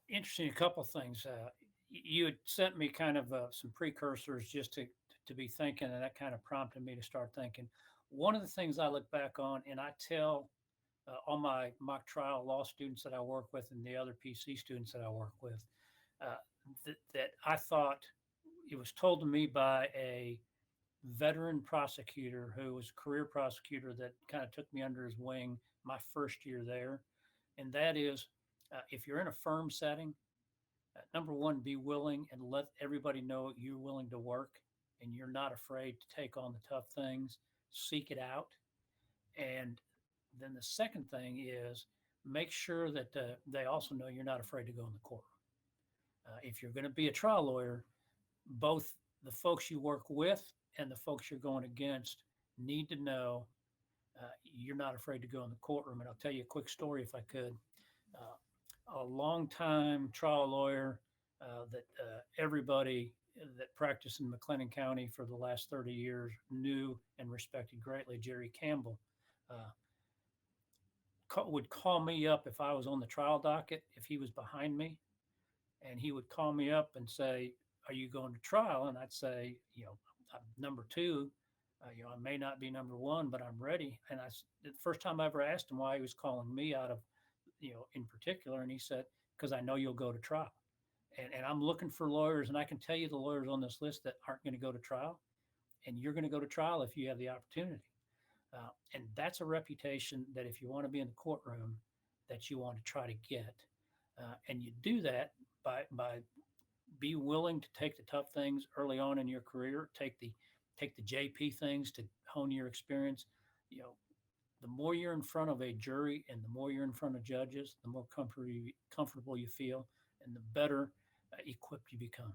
Interesting. A couple of things. You had sent me kind of some precursors just to be thinking, and that kind of prompted me to start thinking. One of the things I look back on, and I tell all my mock trial law students that I work with, and the other PC students that I work with, uh, that I thought it was told to me by a veteran prosecutor who was a career prosecutor that kind of took me under his wing my first year there, and that is, if you're in a firm setting, number one, be willing and let everybody know you're willing to work and you're not afraid to take on the tough things. Seek it out. And then the second thing is make sure that they also know you're not afraid to go in the courtroom. If you're going to be a trial lawyer, both the folks you work with and the folks you're going against need to know you're not afraid to go in the courtroom. And I'll tell you a quick story if I could. Uh, a long-time trial lawyer that everybody that practiced in McLennan County for the last 30 years knew and respected greatly, Jerry Campbell, uh, would call me up if I was on the trial docket, if he was behind me, and he would call me up and say, "Are you going to trial?" And I'd say, "I'm number two. I may not be number one, but I'm ready." And the first time I ever asked him why he was calling me out of, in particular, and he said, "Because I know you'll go to trial." And I'm looking for lawyers, and I can tell you the lawyers on this list that aren't going to go to trial, and you're going to go to trial if you have the opportunity. And that's a reputation that if you want to be in the courtroom, that you want to try to get. And you do that by be willing to take the tough things early on in your career. Take the JP things to hone your experience. You know, the more you're in front of a jury and the more you're in front of judges, the more comfortable you feel, and the better equipped you become.